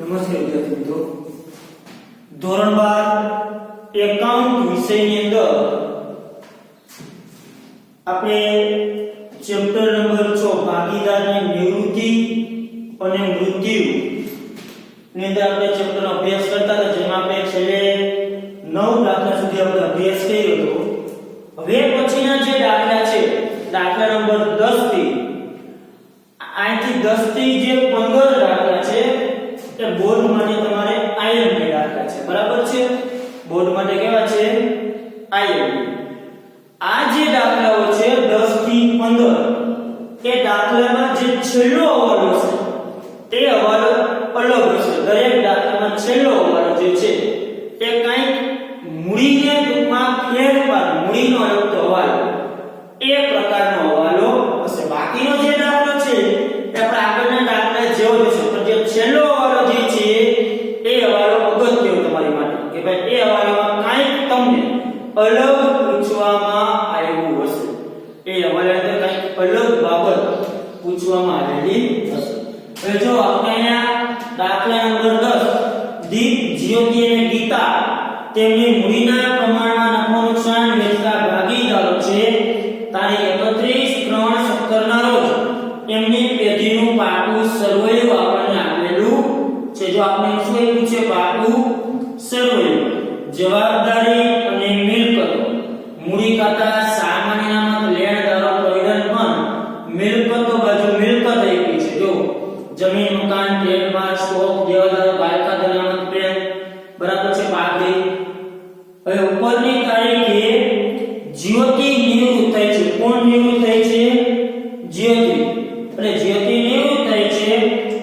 નમસ્તે વિદ્યાર્થી મિત્રો, ધોરણ 12 એકાઉન્ટ વિષયની અંદર આપણે ચેપ્ટર નંબર 6 ભાગીદારની નિવૃત્તિ અને મૃત્યુ ની અંદર આપણે ચેપ્ટરનો અભ્યાસ કરતા હતા, જેમાં આપણે છેલ્લે 9 દાખલા સુધી આપણે અભ્યાસ કર્યો હતો. હવે પછીના જે દાખલા છે, દાખલા નંબર 10 થી અહીંથી 10 થી જે 15 દાખલા છે એ બોર્ડ માટે તમારે આઈએમપી દાખલા છે. બરાબર છે? બોર્ડ માટે કેવા છે? આઈએમપી. આ જે દાખલાઓ છે 10 થી 15 એ દાખલામાં જે છેલ્લો હવાલો છે તે હવાલો અલગ હશે. દરેક દાખલામાં છેલ્લો હવાલો જે છે એ કંઈક મૂડીને ટૂંકમાં ફેરફાર, મૂડીનો અલગ હવાલો એ પ્રકારનો હવાલો હશે. બાકીનો જે દાખલો છે એ આપણે આગળના દાખલા જેવો જ હશે, પણ જે છેલ્લો હવાલો જે છે એ હવાલો અગત્યનો તમારી માટે કે ભાઈ એ હવાલામાં કંઈક તમને અલગ પૂછવામાં આવ્યું હશે. એ હવાલાની અંદર કંઈક અલગ બાબત પૂછવામાં આવેલી હશે. હવે જો આપણે અહીંયા દાખલા નંબર 10 દીપ, જ્યોતિ અને ગીતા તેમની મૂડીના પ્રમાણમાં નફો નુકસાન વેચતા ભાગીદારો છે. તારીખ 31/3/17 ના રોજ એમની પેઢીનું પાકું સરવૈયું આપણને આપેલું છે. જો આપણે શું આપ્યું છે? પાકું સરવૈયું. જવાબદારી અને મિલકતો, મૂડી ખાતા સામાન્ય અનામત લેણદારો પ્રવિધન ફંડ, મિલકતો બાજુ મિલકત આપી છે. જો જમીન, મકાન, ટ્રેડમાર્ક, સ્ટોક, દેવાદારો, બાયકાત અનામત પેન, બરાબર છે? પાકડી. હવે ઉપરની તારીખે જ્યોતિ નિવૃત્ત થઈ છે. કોણ નિવૃત્ત થઈ છે? જ્યોતિ. અને જ્યોતિ નિવૃત્ત થઈ છે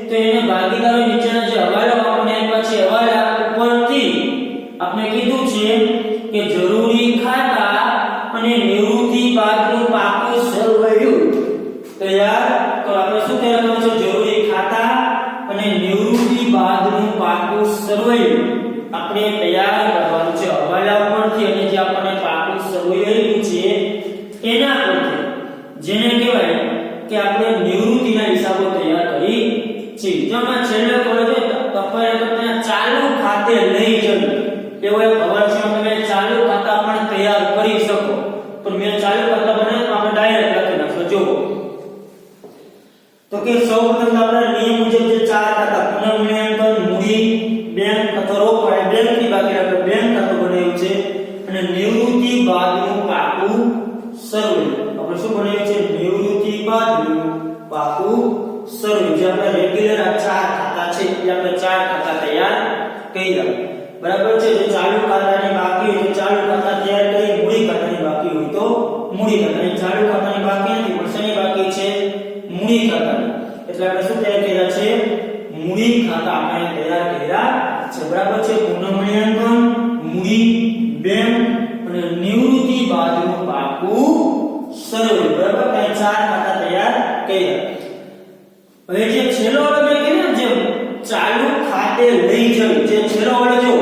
તો એને ભાગીદારો નીચેના જે હવાલા આપણને આપ્યા છે, હવાલા ઉપરથી આપણે કીધું છે કે જરૂરી ખાતા અને નિવૃત્તિ બાદનું પાકું સરવૈયું તૈયાર. તો આપણે શું તૈયાર કરવાનું છે? જરૂરી ખાતા અને નિવૃત્તિ બાદનું પાકું સરવૈયું આપણે તૈયાર કરવાનું છે. હવાલા ઉપરથી અને જે આપણને પાકું સરવૈયું છે એના પરથી, જેને કહેવાય કે આપણે નિવૃત્તિના હિસાબો તૈયાર કરી છે. જેમાં છેલ્લે કોલેજ તમને ચાલુ ખાતે લઈ જવું એવો એક ખબર છે. તમે ચાલુ ખાતા પણ તૈયાર કરી શકો, પણ મેં ચાલુ ખાતા બનાવ્યું તો આપણે ડાયરેક્ટ લખી નાખો. જો તો કે સૌપ્રથમ આપણે નિયમ મુજબ જે ચાર ખાતા પુનઃમૂલ્યાંકન, મૂડી, બેંક અથવા રોકડ, બેંકની બાકી આપણે બેંક ખાતું બનાવ્યું છે, અને નિવૃત્તિ બાદનું પાકું સરવૈયું આપણે શું બનાવ્યું છે? નિવૃત્તિ બાદનું પાકું સરવૈયું. જે આપણે રેગ્યુલર આ ચાર ખાતા છે એટલે આપણે ચાર ખાતા તૈયાર કર્યા. બરાબર છે? જો ચાલુ ખાતાની બાકી હોય તો ચાલુ ખાતા તૈયાર કરી, મૂડી ખાતાની બાકી હોય તો મૂડી ખાતાની. ચાલુ ખાતાની બાકી નથી, પણ શેની બાકી છે? મૂડી ખાતાની. એટલે આપણે શું તૈયાર કર્યા છે? મૂડી ખાતા આપણે તૈયાર કર્યા છે. બરાબર છે? પુનઃમૂલ્યાંકન, મૂડી, બેંક અને નિવૃત્તિ બાદનું પાકું સરવૈયું. બરાબર? આ ચાર ખાતા તૈયાર કર્યા. હવે જે છેલ્લો વાળો મેં કીધું ને, જે ચાલુ ખાતે લઈ જવું, જે છેલ્લો વાળો જો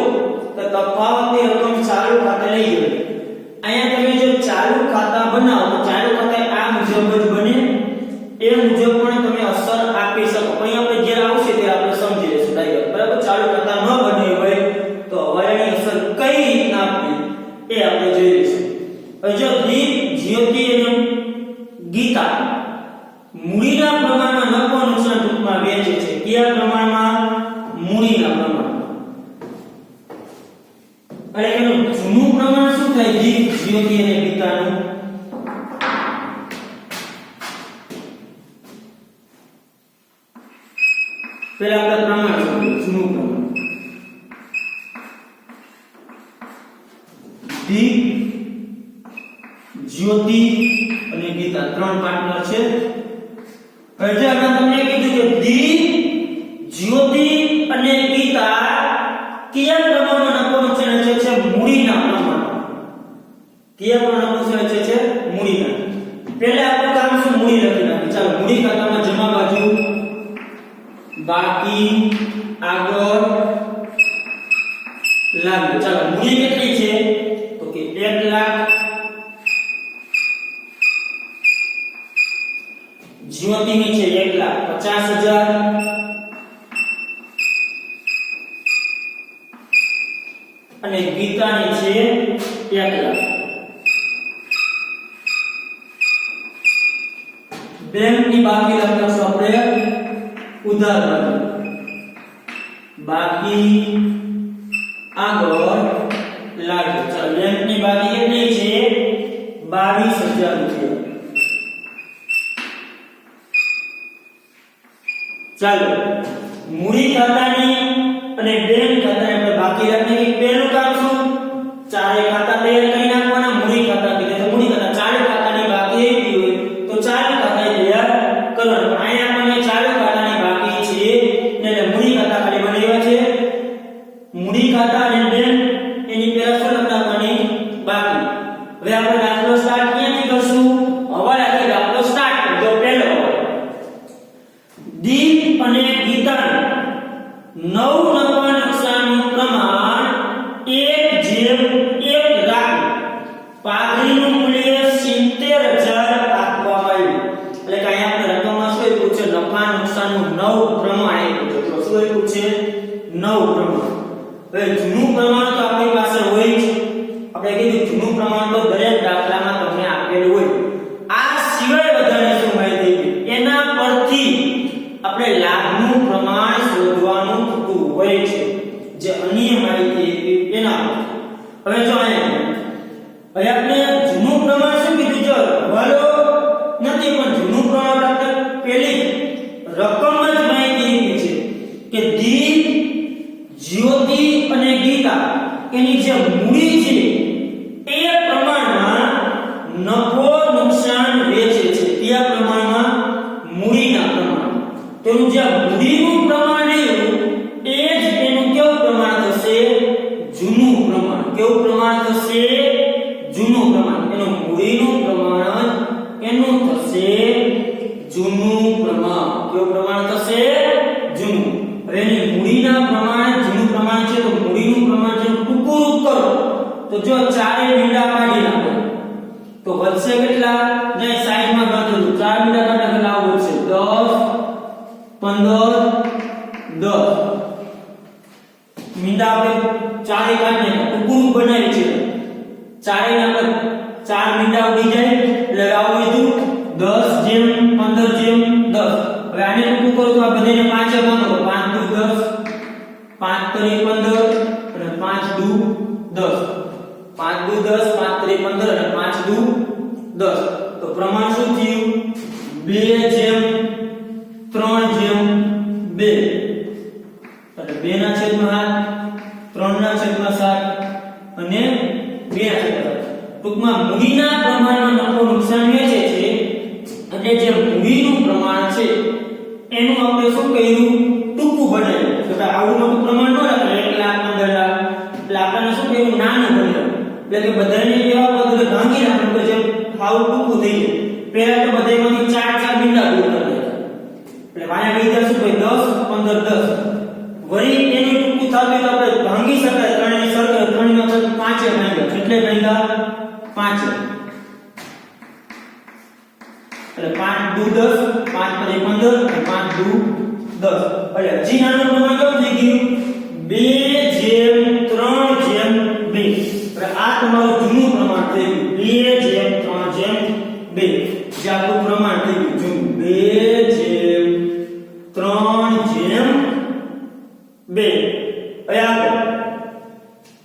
તો તફાવતની રકમ ચાલુ ખાતે લઈ જવી. અહીંયા તમે જો ચાલુ ખાતા બનાવો તો ચાલુ ખાતા આ મુજબ જ બને, એ મુજબ પણ તમે અસર આપી શકો. અહીં આપણે જે આવશે તે આપણે સમજી લેશું ડાયરેક્ટ. બરાબર? ચાલુ ખાતા ન બની હોય તો હવાલાની અસર કઈ રીતના આપવી એ આપણે જોઈ લઈશું. હવે જો દીપ, જ્યોતિ અને ગીતા મૂડીના પ્રમાણમાં નફો નુકસાન ટૂંકમાં વેચે છે. કયા પ્રમાણમાં? મૂડીના પ્રમાણમાં. એટલે એનું જૂનું પ્રમાણ શું થાય? દીપ, જ્યોતિ અને ગીતાનું પહેલા આપણે પ્રમાણ શોધ્યું. જૂનું પ્રમાણ દીપ, જ્યોતિ અને ગીતા ત્રણ પાર્ટનર છે. હવે આપણે તમને કીધું કે દીપ, જ્યોતિ અને ગીતા કયા પ્રમાણમાં નફો નુકસાન વેચે છે? મૂડીના પ્રમાણમાં. કયા પ્રમાણમાં નફો નુકસાન વેચે છે? મૂડીના. પહેલા આપણે કામ શું? મૂડી લખી નાખી. ચાલો, મૂડી ખાતામાં જમા બાજુ, બાકી, આગળ, લાગુ. ચાલો, મૂડી કેટલી છે? તો કે 1 લાખ. જ્યોતિની છે 1,50,000, અને ગીતાની છે 1 લાખ. બેંકની બાકી લખશું આપણે ઉધાર બાકી આગળ લાગે. ચાલો બેંકની બાકી કેટલી છે 22,000 રૂપિયા. ચાલો મૂડી ખાતાની અને બેંક ખાતાની આપણે બાકી રાખીએ. પહેલું કામ શું? ચારે ખાતા તૈયાર કરી નાખવાના. મૂડી ખાતા કીધે તો મૂડી ખાતા ચારે ખાતાની બાકી એટલી હોય તો ચારે ખાતા તૈયાર કરવાના. અહીંયા આપણને ચારે ખાતાની બાકી છે એટલે મૂડી ખાતા ખાલી બનાવ્યા છે. મૂડી ખાતા અને બેંક એની પહેલા શું લખવાની બાકી. હવે આપણે દાખલો સ્ટાર્ટ ક્યાંથી કરશું? હવાલાથી દાખલો સ્ટાર્ટ કરજો. પહેલો દીપ અને ગીતા 9 નફા નુકસાનનું પ્રમાણ 1:1 રાખો. પાઘડીનું મૂલ્ય 70,000 આપવામાં આવ્યું. એટલે કે અહીંયા આપણે રકમમાં શું આપ્યું છે? નફા નુકસાનનું 9 પ્રમાણ આપ્યું છે. તો શું આપ્યું છે? 9 પ્રમાણ. હવે જૂનું પ્રમાણ તો આપણી પાસે હોય જ. આપણે કીધું જૂનું પ્રમાણ તો દરેક દાખલામાં તમને આપેલું હોય. આ સિવાય બધાને શું માહિતી એના પરથી આપણે લાભનું પ્રમાણ શોધવાનું થતું હોય છે. જે અન્ય માહિતી એના હવે જો અહીંયા હવે આપણે જૂનું પ્રમાણ શું કીધું? જો ભલો નથી પણ જૂનું પ્રમાણ આપણે પેલી રકમ જ માહિતી આપી છે કે દીપ, જ્યોતિ અને ગીતા એની જે મૂડી છે એ પ્રમાણમાં નફો નુકસાન વેચે છે. તે પ્રમાણમાં મૂડીના પ્રમાણ તેનું જે મૂડીનું પ્રમાણ રહ્યું એ જ એનું કેવું પ્રમાણ થશે? જૂનું પ્રમાણ. કેવું પ્રમાણ થશે? જૂનું પ્રમાણ. એનું મૂડીનું પ્રમાણ એનું થશે જૂનું પ્રમાણ. કેવું પ્રમાણ થશે? જૂનું. હવે એની મૂડીના પ્રમાણ જૂનું પ્રમાણ છે તો મૂડીનું પ્રમાણ જો ટૂંકું કરો તો જો ચારે મીંડા કાઢી નાખો તો વધશે કેટલા? ને સાઈડમાં ગણતરી 4 મીંડા કાઢા કેટલા આવશે? 10 15 10 મીંડા આપણે ચારે કાઢીએ ટુકડું બનાવી છે. ચારે આપણે 4 મીંડા ઉડી જાય એટલે આવું હતું 10 જેમ 15 જેમ 10. હવે આને ટુકડું કરો તો આ બધાને 5 ભાગો. 5 દુ 10 5 તરી 15 અને 5 દુ 10. 5 દુ 10 5 તરી 15 અને 5 દુ 10. તો પ્રમાણ શું થયું? 2 જેમ 3 જેમ 2 એટલે 2 ના છેદમાં 7 3 ના છેદમાં 7 અને 2 ના છેદમાં 7. ટૂંકમાં મૂડીના પ્રમાણમાં નફો નુકસાન વેચે છે અને જે મૂડીનું પ્રમાણ છે એનું આપણે શું કર્યું? ટૂંકું બનાવ્યું. તો આવું મોટું પ્રમાણ ન રાખે 1 લાખ 15 લાખ એટલે આપણે શું કર્યું? નાનું બનાવ્યું. એટલે કે બધાને એવા બધું ભાંગી નાખ્યું કે જેમ આવું ટૂંકું થઈ જાય. પહેલા તો બધામાંથી 4 મીંડા દૂર કરી દેતા. એટલે વાયા કીધા શું ભાઈ 10 15 10 વળી એનું ટૂંકું થતું તો આપણે ભાંગી શકાય. 3 ની સરખે 3 નો 5 ભાંગ્યા એટલે ભાંગ્યા 5 એટલે 5 દુ 10 5 પરી 15 અને 5 દુ 10 એટલે હજી નાનું પ્રમાણ કેવું થઈ ગયું? 2 જેમ 3 જેમ 2. એટલે આ તમારું જૂનું પ્રમાણ થઈ ગયું. 2 જેમ 3 જેમ 2 જે આપણું પ્રમાણ થઈ ગયું જૂનું. 2 જેમ 3 જેમ 2.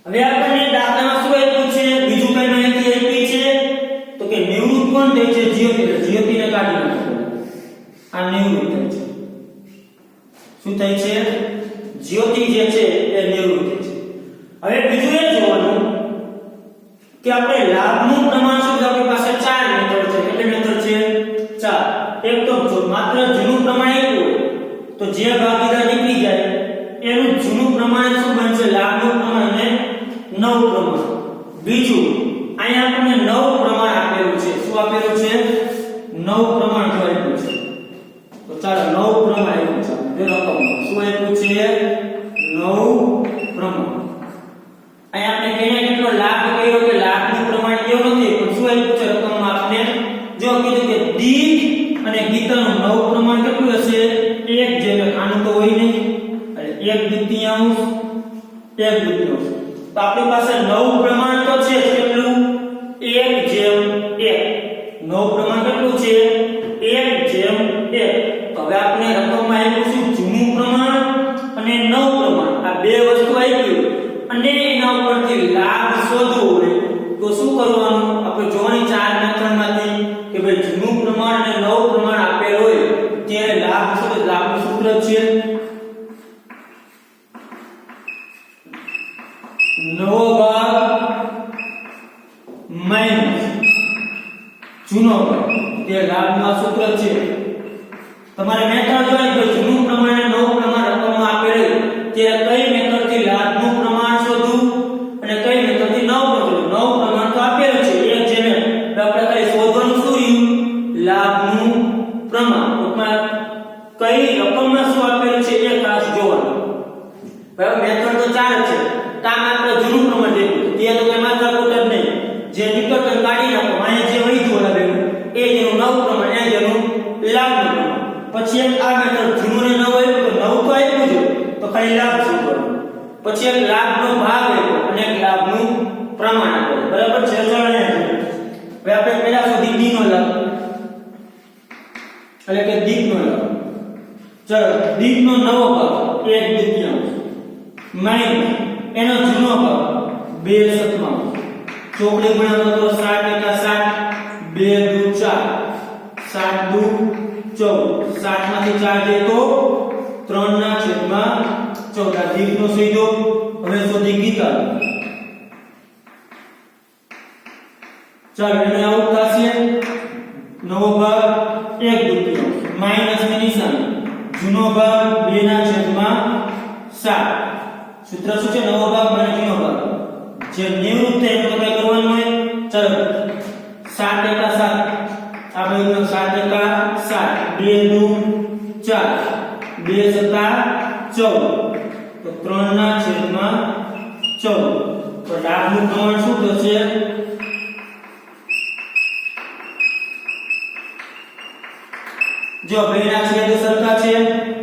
હવે આપણને દાખલામાં શું આપ્યું છે? બીજું કઈ માહિતી આપી છે તો કે નિવૃત્ત કોણ થાય છે? જ્યોતિ. જ્યોતિને કાઢી નાખો. આ નિવૃત્ત થાય છે. શું થાય છે? જ્યોતિ જે છે એ નિવૃત્ત થાય છે. હવે બીજું એ જોવાનું કે આપણે લાભનું પ્રમાણ શું છે? આપણી પાસે 4 મેથડ છે. કેટલી મેથડ છે? 4. એક તો જો માત્ર જૂનું પ્રમાણ એક હોય તો જે ભાગીદાર નીકળી જાય એનું જૂનું પ્રમાણ શું બનશે? લાભનું પ્રમાણ અને 9 પ્રમાણ. બીજું અહીંયા આપણને 9 પ્રમાણ આપેલું છે. શું આપેલું છે? 9 પ્રમાણ આપ્યું છે. તો ચાલો 9 પ્રમાણ આપ્યું છે. જો રકમ શું આપ્યું છે? 9 પ્રમાણ. અહીંયા આપણે કેને કેટલો લાભ કર્યો કે લાભનું પ્રમાણ કેવું નથી પણ શું આપ્યું છે રકમમાં? આપણે જો કીધું કે દીપ અને ગીતાનું 9 પ્રમાણ કેટલું હશે? 1 જેમ. આનું તો હોય નહીં એટલે 1/2 1/2 તો આપણી પાસે નવું પ્રમાણ તો છે જ કેટલું 1:1 નવું પ્રમાણ કેટલું છે 1:1 તો હવે આપણે રકમમાં આપ્યું શું જૂનું પ્રમાણ અને નવું પ્રમાણ આ બે વસ્તુ આપી અને એના ઉપરથી લાભ શોધવો હોય તો શું કરવાનું આપણે જોવાની ચાર મેથડમાંથી કે ભાઈ જૂનું પ્રમાણ અને નવું પ્રમાણ આપેલ હોય ત્યારે લાભ શોધો લાભનું સૂત્ર છે નવો ભાગ માઈનસ જૂનો ભાગ તે લાભનું સૂત્ર છે તમારે મેથડ જોઈ કે જૂનું પ્રમાણ અને નવું પ્રમાણ રકમમાં આપેલ હોય ત્યારે કઈ મેથડથી લાભનું પ્રમાણ શોધવું અને કઈ મેથડથી નવું પ્રમાણ તો આપેલું છે એક જેને આપણે કઈ શોધવાનું શું રહ્યું લાભનું પ્રમાણ ટૂંકમાં કઈ રકમમાં શું આપેલું છે એ ખાસ જોવાનું બરાબર મેથડ તો ચાર છે કામ આપણે જૂનું પ્રમાણ જેટલું તે તો કઈ માથાકૂટ જ નહીં જે નિકટ કાઢી નાખો અહીંયા જે વહી જોડા બેનું એ જેનું નવું પ્રમાણ એ જેનું લાભનું પ્રમાણ પછી એક આ મેથડ જૂનું ને નવું આવ્યું તો નવું તો આપ્યું છે તો ખાલી લાભ શું કરવું પછી એક લાભનો ભાગ આપ્યો અને એક લાભનું પ્રમાણ આપ્યું બરાબર છે ચલો ને હવે આપણે પહેલા સુધી d નો લાભ એટલે કે દીકનો લાભ ચલો દીકનો નવો ભાગ 1/2 માઈનસ એનો જૂનો ભાગ 2/7 ચોકડી બનાવો તો 7 * 7 2 * 4 7 * 2 14 7 માંથી 4 દે તો 3/14 દીકનો સીધો હવે શોધી ગીતા ચાલો એને આઉટ થશે નવો ભાગ 1/2 માઈનસ ની નિશાની જૂનો ભાગ 2/7 સૂત્ર શું છે નવો ભાગ અને જૂનો ભાગ જે નિવૃત્ત થાય તો કઈ કરવાનું હોય ચાલો 7 * 7 આ બાજુ 7 * 7 2 * 4 2 * 7 14 તો 3/14 તો લાભનું પ્રમાણ શું થશે જો બેના છેદ સરખા છે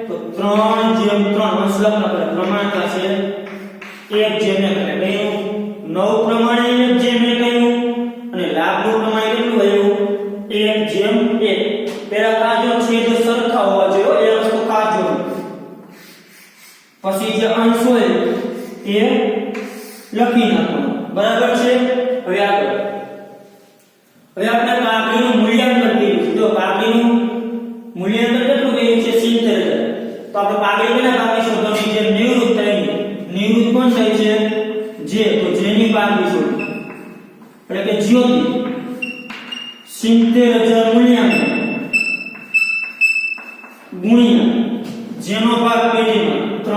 તો 3/3 મતલબ પ્રમાણ થશે 1/1 એટલે કયું નવ પ્રમાણે 1/1 કહ્યું અને લાભનું પ્રમાણ કેટલું આવ્યું 1/1 પેલા કાજો છેદ સરખા હોવા જોઈએ એ વસ્તુ કાજો પછી જે અંશ હોય એ લખી નાખો બરાબર છે હવે આગળ હવે આપણે પાઘડીનું મૂલ્યાંકન કર્યું જો પાઘડીનું મૂલ્યાંકન કેટલું કર્યું છે 70,000 તો આપણે પાઘડી કેના પાઘડી શોધવાની જે નિવૃત્ત થાય નિવૃત્ત કોણ થાય છે જે તો જેની પાઘડી શોધો એટલે કે જ્યોતિ 70,000 મૂલ્યાંકન ગુણ્યા જેનો ભાગ પેઢીમાં 3/7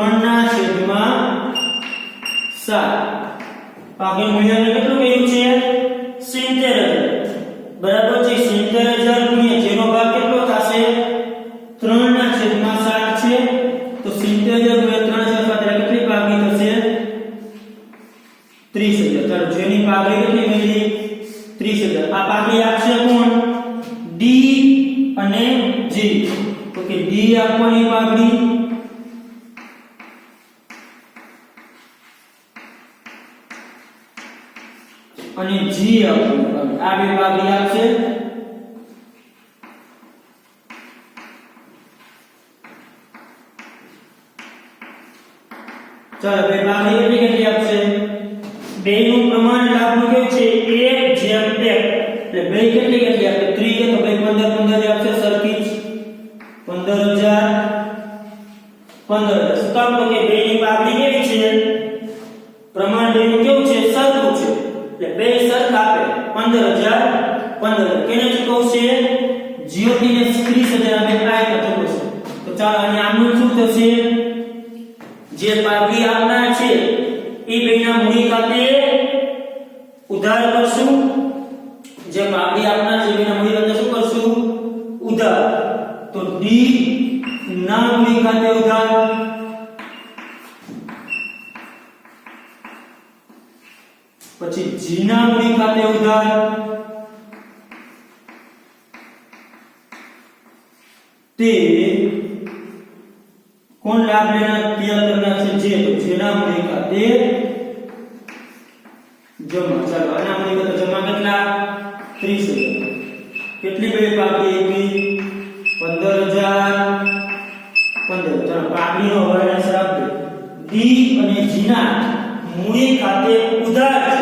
પાઘડી મૂલ્યાંકન કેટલું કર્યું છે 70,000 બરાબર છે 70,000 ગુણ્યા જેનો ભાગ કેટલો થશે 3/7 છે તો 70,000 ગુણ્યા 3/7 એટલે કેટલી પાઘડી થશે 30,000 ચાલો જેની પાઘડી કેટલી મળી 30,000 આ પાઘડી આપશે કોણ ડી અને જી તો કે ડી આપવાની પાઘડી અને જી આપવાની આ બે પાઘડી આપશે ચાલો બે પાઘડી કેટલી આપશે બેનું પ્રમાણ લાભનું કેવું છે 1/1 એટલે બે કેટલી આપે 3 કે તો બે 15 આપશે સરખી 15,000 15 કામ તો કે બેની પાઘડી કેવી છે પ્રમાણ બેનું કેવું છે સરખું છે એટલે બે સરખા આપે 15,000 કેને ચૂકવશે જ્યોતિને 30,000 આપે કાય ચૂકવશે તો ચાલો અને આનું શું થશે જે પાઘડી આપનાર છે એ બેના મૂડી ખાતે ઉધાર કરશું જે પાઘડી આપનાર છે બેના મૂડી ખાતે શું કરશું ઉધાર તો ડી ના મૂડી ખાતે ઉધાર પછી જી ના મૂડી ખાતે ઉધાર તે કોણ લાભ લેનાર તૈયાર કરનાર છે જે તો જેના મૂડી ખાતે જમા. ચાલો આના મૂલ્ય તો જમા કેટલા 30,000. કેટલી બેડ પાકી હતી 15,000. 15. ચાલો પાકડીનો વર્ણન આપજો. ડી અને જીના મૂડી ખાતે ઉધાર છે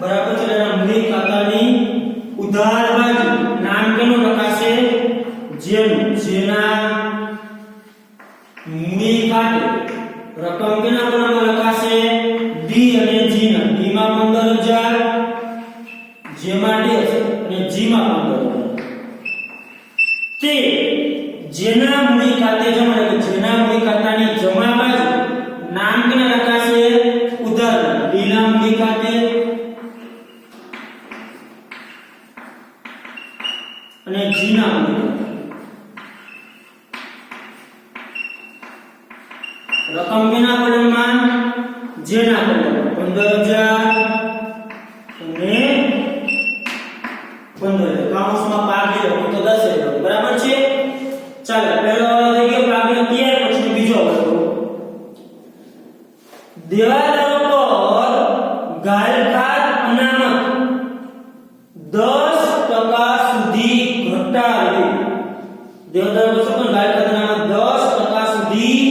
બરાબર છે. એના મૂડી ખાતાની ઉધાર બાજુ નામ કેનું લખાશે જેનું. જેના મૂડી ખાતે રકમ કેના પ્રમાણમાં લખાશે ડી અને જીના. ડી માં 15,000, જેમાં ડી અને જી માં 15,000. તે જેના મૂડી ખાતે જમા એટલે જેના મૂડી ખાતાની જમા બાજુ નામ કેના લખાશે ઉધાર. ડી ના મૂડી ખાતે અને જી ના મૂડી ખાતે રકમ કેના કોલમમાં જેના કોલમમાં 15,000 અને 15,000. કાઉન્સમાં ભાગ લીધો તો 10,000 બરાબર છે. ચાલો પહેલો થઈ ગયો ભાગનો તૈયાર. પછી બીજો વસ્તુ દેવાદારો પર ગાલખાત અનામત 10% સુધી ઘટાડવી. દેવાદારો પર પણ ગાલખાત અનામત 10% સુધી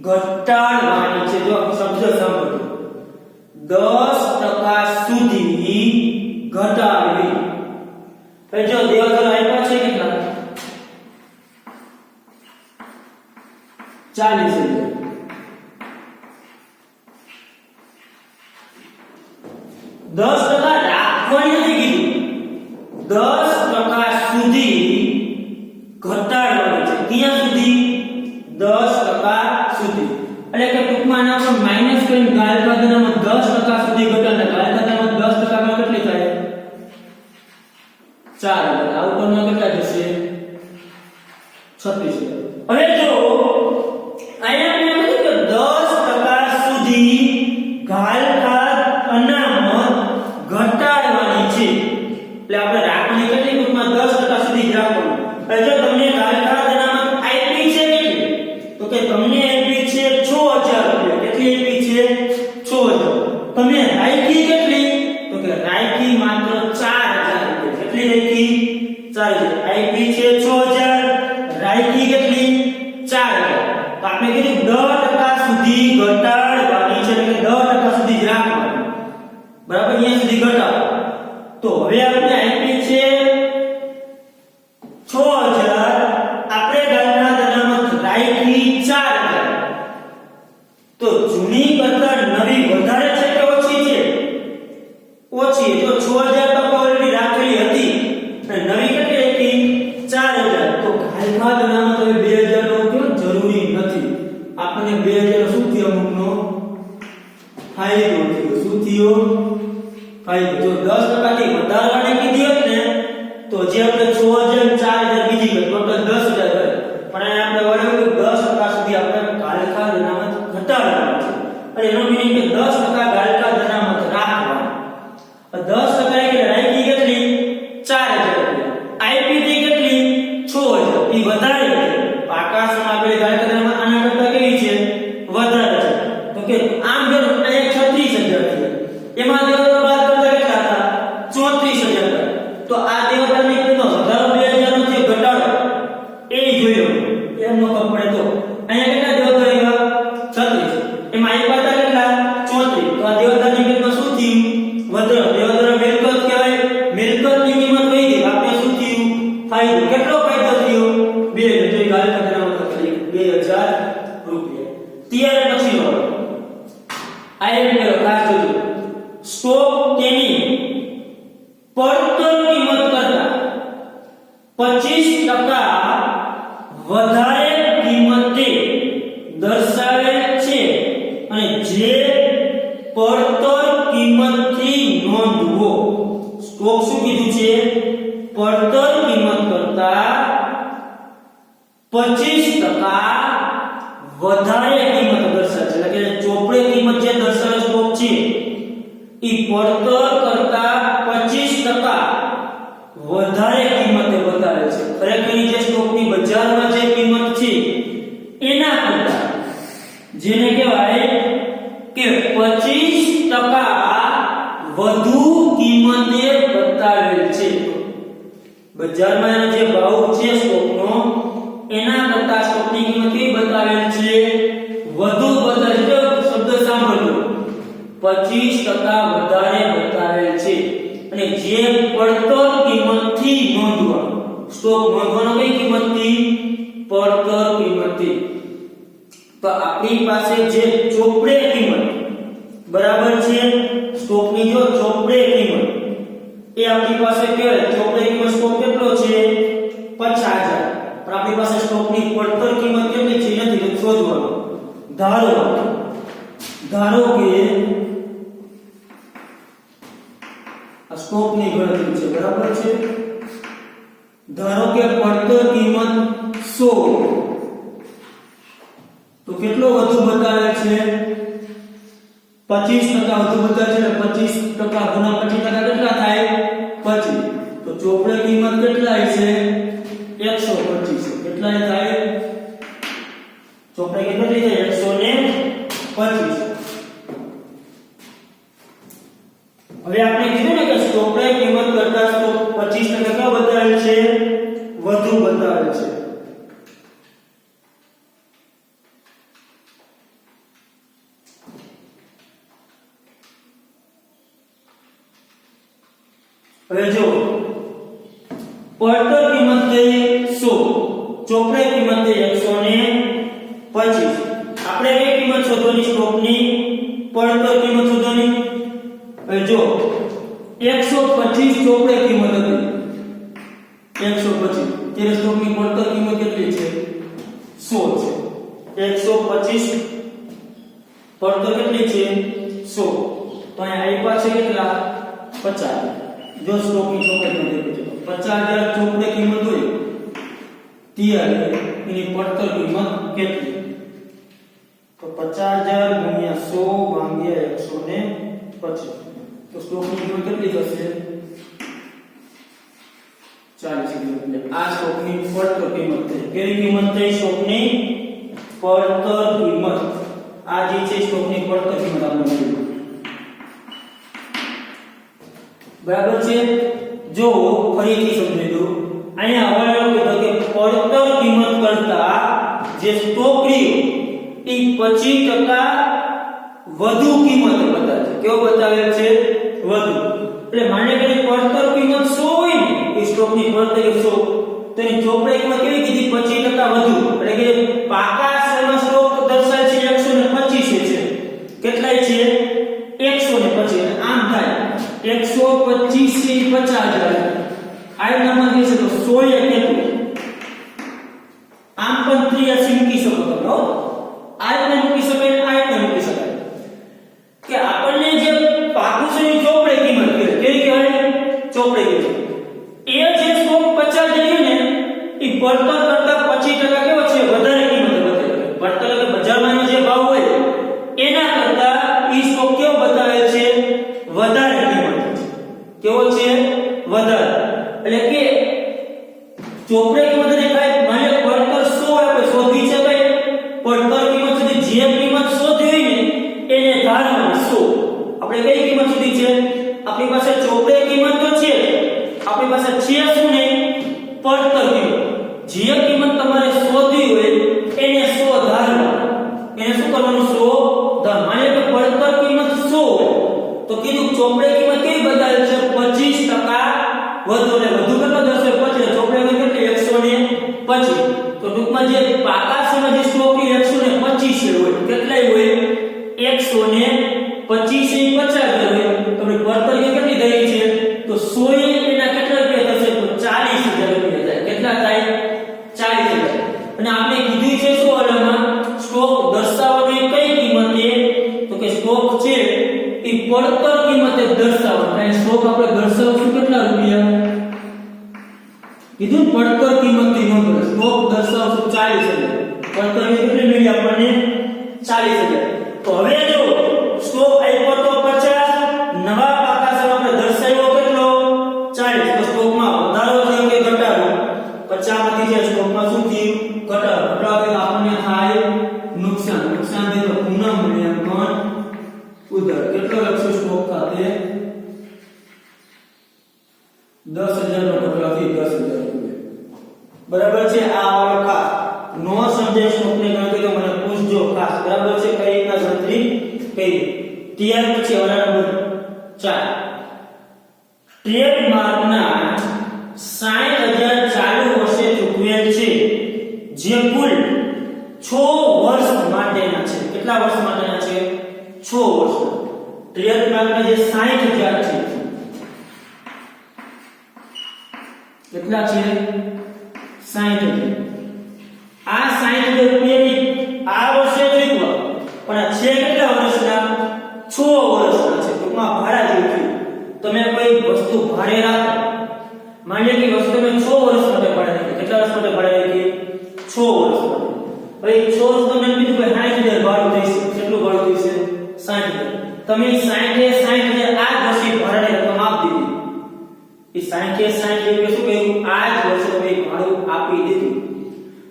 ઘટાડવાની છે. જો શબ્દ સાંભળો 10% સુધી ઘટાડવી. હવે જો દેવાદારો આપ્યા છે કેટલા 40,000. 10% રાખવાની નથી કીધું, 10% સુધી ઘટાડવાની છે. ક્યાં સુધી 10% સુધી. એટલે કે ટૂંકમાં આના પર માઈનસ કરીને ગાલખાત અનામત 10% સુધી ઘટાડે. ગાલખાત અનામત 10% માં કેટલી થાય 4,000. આ ઉપરના કેટલા જશે 36,000. હવે જો અહીંયા મેં કીધું કે 10% સુધી ગાલખાત અનામત ઘટાડવાની છે. એટલે આપણે રાખવાની કેટલી ટૂંકમાં 10% સુધી જ રાખવાનું. હવે જો તમને ગાલખાત અનામત આપી છે કેટલી તો કે તમને આપી છે 6,000 રૂપિયા. કેટલી આપી છે 6,000. તમે રાખી કેટલી તો કે રાખી માત્ર 4,000 રૂપિયા. કેટલી રાખી 4,000. આપી છે 6,000, રાખી કેટલી 4,000. તો આપણે કીધું 10% સુધી ઘટાડવાની છે. એટલે 10% સુધી જ રાખવાની બરાબર. અહીંયા સુધી ઘટાડો. તો હવે આપણે આપી છે 6,000, આપણે ગાલખાત અનામત રાખી 4,000. તો જૂની કરતા નવી વધારે છે કે ઓછી છે ઓછી. જો 6,000 તો ઓલરેડી રાખેલી હતી અને નવી કેટલી હતી 4,000. તો ગાલખાત અનામત હવે 2,000 નો કેમ જરૂરી નથી. આપણને 2,000 શું થયો અમુકનો ફાયદો થયો. શું થયો ફાયદો. જો 10% થી વધારવાની કીધી હોત ને તો જે આપણે 6,000 4,000 બીજી ગઈ ટોટલ 10,000 ગઈ. પણ આપણે વળ્યું 10% સુધી આપણે ગાલખાત અનામત ઘટાડવાની છે. અને એનો મીનિંગ કે 10% ગાલખાત અનામત રાખવાની. 10% એટલે રાખી કેટલી 4,000 રૂપિયા. આઈપીટી કેટલી 6,000. એ વધારે છે. આકાશમાં આપણે ગાલખાત અનામત આના કરતા કેવી છે વધારે છે. તો કે આમ જો અહીંયા 36,000 છે એમાં દેવાદાર બાદ કરતા કેટલા હતા 34,000 હતા. તો આ દેવાદારની કિંમતનો વધારો 2,000 નો થયો ઘટાડો એ જોયો એમનો કપડે. તો અહીંયા કેટલા દેવાદાર આવ્યા 36. એમાં આપ્યા હતા કેટલા 34. તો આ દેવાદારની કિંમત શું થયું વધારો. દેવાદાર મિલકત કહેવાય. મિલકતની કિંમત વધી ગઈ. આપણે શું થયું ફાયદો. કેટલો ફાયદો થયો 2,000. તો ગાલખાત અનામત ખાલી 2,000 રૂપિયા. ત્યારે પછી આ એક ખાસ જોજો. સ્ટોક તેની પડતર કિંમત કરતા 25% વધારે કિંમતે દર્શાવેલ છે અને જે પડતર કિંમતથી નોંધવો. સ્ટોક શું કીધું છે પડતર કિંમત કરતા 25% વધારે કિંમત દર્શાવે છે. એટલે કે ચોપડે કિંમત જે દર્શાવે સ્ટોક છે ઈ પડતર કરતા 25% વધારે કિંમતે બતાવે છે. ખરેખર જે સ્ટોકની બજારમાં જે કિંમત છે એના કરતા જેને કહેવાય કે 25% બજારમાં એનો જે ભાવ છે સ્ટોકનો એના કરતા સ્ટોકની કિંમત કેવી બતાવેલ છે વધુ બતાવેલ છે શબ્દ સાંભળજો 25% વધારે બતાવેલ છે અને જે પડતર કિંમતથી નોંધવા સ્ટોક નોંધવાનો કઈ કિંમતથી પડતર કિંમતથી તો આપણી પાસે જે ચોપડે કિંમત બરાબર છે સ્ટોકની જો ચોપડે કિંમત એ આપણી પાસે કેવી ચોપડે કિંમત સ્ટોક કેટલો છે 50000 પણ આપણી પાસે સ્ટોકની પડતર કિંમત કેટલી છે નથી શોધવાનું ધારો કે આ સ્ટોકની ગણતરી છે બરાબર છે ધારો કે પડતર કિંમત 100 તો કેટલો વધુ બતાવે છે 25% વધુ બતાવે છે એટલે 25% ગુણ્યા 25% કેટલા થાય 25 તો ચોપડે કિંમત કેટલા છે 125 કેટલા થાય ચોપડે કિંમત કેટલી થાય 125 હવે આપણે કીધું ને કે ચોપડે કિંમત કરતા તો 25% કેવો બતાવેલ છે વધુ બતાવેલ છે હવે જો પડતર કિંમત થઈ 100 ચોપડે કિંમત થઈ 125 આપણે કઈ કિંમત શોધવાની સ્ટોકની પડતર કિંમત શોધવાની હવે જો 125 ચોપડે કિંમત હતી 125 ત્યારે સ્ટોકની પડતર કિંમત કેટલી છે 100 છે 125 પડતર કેટલી છે 100 તો અહીંયા આપ્યા છે કેટલા 50 જો સ્ટોકની ચોપડે કિંમત 50000 ચોપડે કિંમત હોય ત્યારે એની પડતર કિંમત કેટલી તો 50000 ગુણ્યા 100 ભાગ્યા 125 તો સ્ટોકની કિંમત કેટલી થશે 40 આ સ્ટોકની પડતર કિંમત છે કેવી કિંમત થઈ સ્ટોકની પડતર કિંમત આ જે છે સ્ટોકની પડતર કિંમત આપણે જોયું બરાબર છે જો ફરીથી સમજી દો અહીંયા હવાલો કીધો કે પડતર કિંમત કરતા જે સ્ટોક રહ્યો એ 25% વધુ કિંમત બતાવે છે કેવો બતાવે છે વધુ એટલે માને કે પડતર કિંમત 100 હોય ને એ સ્ટોકની પડતર 100 તો એની ચોપડે કિંમત કેવી કીધી 25% વધુ એટલે કે પાકા શેરનો સ્ટોક દર્શાવે છે 125 છે કેટલાય છે 125 આમ થાય 125 થી 50000 આ નંબર છે તો 100 એ કેટલું આમ પણ 83 મૂકી શકો છો આ પણ મૂકી શકાય આ પણ મૂકી શકાય કે આપણને જે પાકું છે ચોપડે કિંમત કેવી કહેવાય ચોપડે કિંમત એ જે સ્ટોક 50 જેવી ને એ પડતર કરતા 25% કેવો છે વધારે કિંમત બતાવે પડતર કે બજારમાંનો જે ભાવ હોય એના કરતા ઈ સ્ટોક કેવો બતાવે છે વધારે કિંમત કેવો છે વધારે એટલે કે ચોપડે કિંમત ને કાઈ માને પડતર 100 આપણે શોધી છે ભાઈ પડતર કિંમત સુધી જે કિંમત શોધી હોય ને એને ધારવાની 100 આપણે કઈ કિંમત શોધી છે આપણી પાસે ચોપડે કિંમત તો છે આપણી પાસે છે શું ને પડતર કિંમત જે કિંમત તમારે શોધવી હોય એને 100 ધારવા એને શું કરવાનું 100 ધાર માને કે પડતર કિંમત 100 તો કીધું ચોપડે કિંમત કેવી બતાવે છે 25% વધુ ને વધુ કેટલો દર્શાવે 25 ચોપડે કિંમત કેટલી 125 તો ટૂંકમાં જે પાકા સમય જે સ્ટોક ની 125 હોય કેટલાય હોય 125 50 હોય તો પડતર કેટલી થઈ છે તો 100 એના કેટલા રૂપિયા થશે તો 40000 રૂપિયા થાય કેટલા થાય 40000 અને આપણે કીધું છે શું આમાં સ્ટોક દર્શાવવાની કઈ કિંમતે તો કે સ્ટોક છે એ પડતર કિંમતે દર્શાવવાનો અને સ્ટોક આપણે દર્શાવશું કેટલા રૂપિયા કીધું પડતર કિંમતથી નોંધો સ્ટોક દર્શાવશું 40000 પડતર કેટલી મળી આપણને 40000 તો હવે જો સ્ટોક આપ્યો તો 50 નવા પાકા સમય આપણે દર્શાવ્યો કેટલો 40 તો સ્ટોકમાં વધારો થયો કે ઘટાડો 50 માંથી જે સ્ટોકમાં શું થયું ઘટાડો ઘટાડો આપણને થાય નુકસાન થી તો પુનઃ મૂલ્યાંકન ઉધાર કેટલો લખશું સ્ટોક ખાતે 10000 નો ઘટાડો થી 10000 છે આ વાળો ખાસ નો સમજાય સ્ટોકની ગણતરી તો મને પૂછજો ખાસ બરાબર છે કઈ રીતના ગણતરી કરી ત્યાર પછી વાળા નંબર 4 ટ્રેડમાર્કના 60,000 ચાલુ વર્ષે ચૂકવેલ છે જે કુલ 6 વર્ષ માટેના છે કેટલા વર્ષ માટેના છે 6 વર્ષ ટ્રેડમાર્કના જે 60,000 છે કેટલા છે 60,000 આ 60,000 રૂપિયાની આ વર્ષે ચૂકવા પણ આ છે કેટલા વર્ષના 6 વર્ષના છે ટૂંકમાં ભાડા જેવું તમે કોઈ વસ્તુ ભાડે રાખો માની લો કે વસ્તુ તમે 6 વર્ષ માટે ભાડે રાખી કેટલા વર્ષ માટે ભાડે રાખી 6 વર્ષ માટે ભાઈ 6 વર્ષ તમને કીધું કે 60,000 ભાડું થશે કેટલું ભાડું થશે 60,000 તમે 60,000 આ વર્ષે ભાડાની રકમ આપી દીધી એ 60,000 એટલે શું કહ્યું આ જ વર્ષે તમે ભાડું આપી દીધું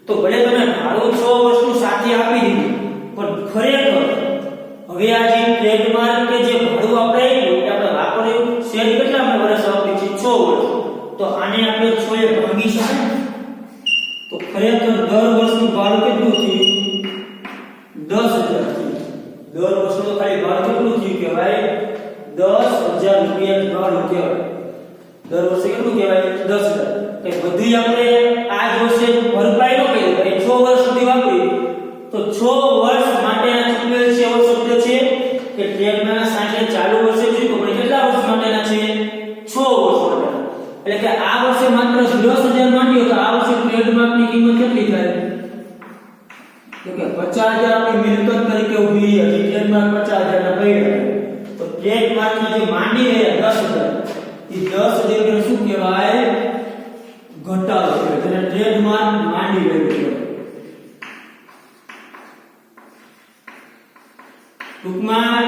તો ભલે તમે ભાડું 6 વર્ષનું સાથે આપી દીધું પણ ખરેખર હવે આ જે ટ્રેડમાર્ક કે જે ભાડું આપણે આપ્યું કે આપણે વાપર્યું શેર કેટલા આપણે વર્ષ આપી છે 6 વર્ષ તો આને આપણે 6 એ ભાગી શકાય તો ખરેખર દર વર્ષનું ભાડું કેટલું થયું 10,000 થયું દર વર્ષનું ખાલી ભાડું કેટલું થયું કહેવાય 10,000 રૂપિયા ભાડું કહેવાય દર વર્ષે કેટલું કહેવાય 10,000 કે બધું આપણે આ જ વર્ષે ભરપાઈ ન કરી ભાઈ 6 વર્ષ સુધી વાપરી તો 6 વર્ષ માટે આ ચૂકવેલ છે એવો શબ્દ છે કે ટ્રેડમાર્ક 60 ચાલુ વર્ષે ચૂકવો પણ કેટલા વર્ષ માટેના છે 6 વર્ષ માટે એટલે કે આ વર્ષે માત્ર 10,000 માંડ્યો તો આ વર્ષે ટ્રેડમાર્કની કિંમત કેટલી થાય તો કે 50,000 આપણી મિલકત તરીકે ઊભી રહી હતી ટ્રેડમાર્ક 50,000 ના પડ્યા તો ટ્રેડમાર્કની જે માંડી રહ્યા 10,000 એ 10,000 ને શું કહેવાય ઘટાડો કહેવાય જેને ટ્રેડમાર્ક માંડી રહ્યું છે ટૂંકમાં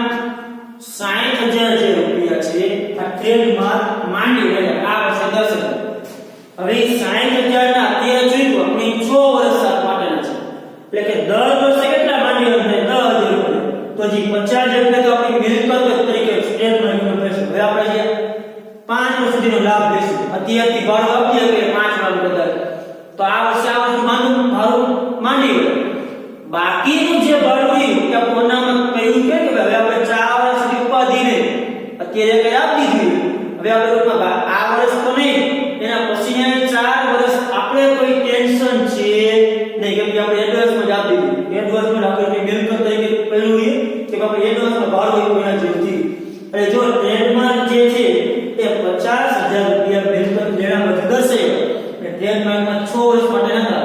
60,000 જે રૂપિયા છે આ ટ્રેડમાર્ક માંડી રહ્યા આ વર્ષે 10,000 હવે 60,000 ના અત્યારે જોઈતો આપણી 6 વર્ષ માટેના છે એટલે કે દર વર્ષે કેટલા માંડી રહ્યા 10,000 રૂપિયા તો જે 50,000 રૂપિયા તો આપણી મિલકત તરીકે ટ્રેડમાર્કનો રહેશે હવે આપણે જે 5 વર્ષ સુધીનો લાભ લઈશું અત્યારથી ભાડું આપીએ કે 5 વાર બધા તો આ વર્ષે આ વર્ષે ભાડું માંડી ગયું બાકીનું જે ભાડું રહ્યું કે કોનામાં કહ્યું છે કે હવે આપણે 4 વર્ષ સુધી ઉપાધિ નહીં અત્યારે કઈ આપી દીધું હવે આપણે આ વર્ષ તો નહીં એના પછીના 4 વર્ષ આપણે કોઈ ટેન્શન છે નહીં કેમ કે આપણે એડવાન્સમાં જ આપી દીધું એડવાન્સમાં આપણે મિલકત તરીકે પહેલું કે આપણે એડવાન્સમાં ભાડું એવું એના જેવું એટલે જો ટ્રેડમાર્ક જે છે એ 50,000 રૂપિયા મિલકત લેણામાં દર્શાવે એટલે ટ્રેડમાર્કમાં 6 વર્ષ માટે નતા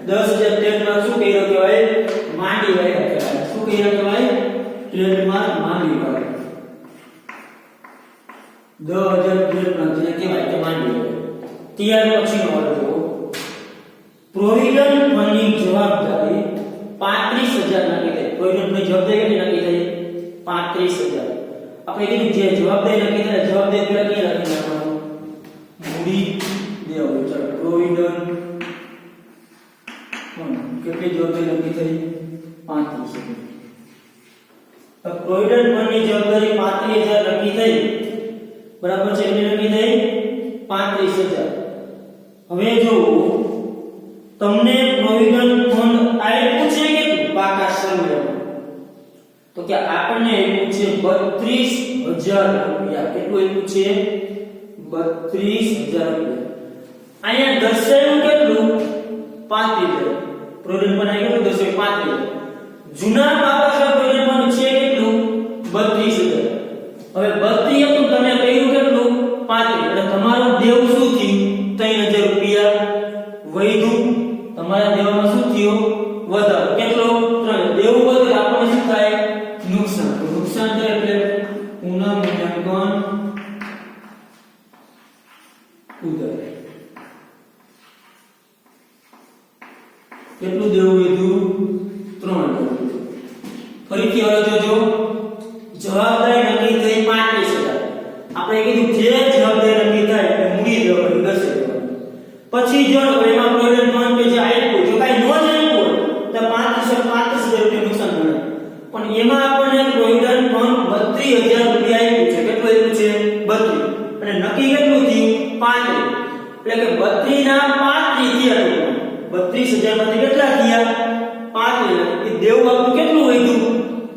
10,000 ટ્રેડમાર્ક શું કહેવાય કહેવાય માંડી રહ્યા કહેવાય શું કહેવાય ટ્રેડમાર્ક માંડી રહ્યા 10,000 ટ્રેડમાર્ક જેને કહેવાય કે માંડી રહ્યા ત્યાર પછીનો વર્ગ પ્રોવિડન્ટ ફંડની જવાબદારી 35,000 નાખી દે પ્રોવિડન્ટ ફંડની જવાબદારી કેટલી નાખી દે 35,000 આપણે કીધું જે જવાબદારી લખી દે જવાબદારી પેલા ક્યાં લખી નાખવાનું મૂડી દેવું ચાલો પ્રોવિડન્ટ કેટલી જવાબદારી લખી થઈ 35,000 પ્રોવિડન્ટ ફંડની જવાબદારી 35,000 લખી થઈ બરાબર છે કેટલી લખી થઈ 35,000 હવે જો તમને પ્રોવિડન્ટ ફંડ આપ્યું છે કે પાકા સમયમાં તો કે આપણને આપ્યું છે 32,000 રૂપિયા કેટલું આપ્યું છે 32,000 રૂપિયા અહીંયા દર્શાવ્યું કેટલું 35,000 પ્રોવિડન્ટ ફંડ કેટલું દર્શાવ્યું 35,000 જૂના પાકા પ્રોવિડન્ટ ફંડ છે કેટલું 32,000 હવે 32 હતું તમે કહ્યું કેટલું 35 એટલે તમારું દેવું શું થયું 3,000 રૂપિયા વધ્યું તમારા દેવામાં શું થયું વધારો કેટલો 3 દેવું વધે આપણને શું થાય નુકસાન નુકસાન થાય એટલે પુનઃ મૂલ્યાંકન ઉધાર કેટલું દેવું વધ્યું 3,000 ફરીથી હવે જોજો જવાબદારી નક્કી થઈ 35,000 આપણે કીધું જે જવાબદારી નક્કી થાય એ મૂડી દેવાની દર્શે પછી જો એમાં પ્રોવિડન્ટ ફંડ કે જે આપ્યું જો કાઈ નો જ આપ્યું તો 35,000 રૂપિયા નુકસાન મળે પણ એમાં આપણને પ્રોવિડન્ટ ફંડ 32,000 રૂપિયા આપ્યું છે કેટલું આપ્યું છે 32 અને નક્કી કેટલું થયું 35 એટલે કે 32 ના 35 થયા 31,000 માંથી કેટલા થયા 35 એ દેવું આપણું કેટલું વધ્યું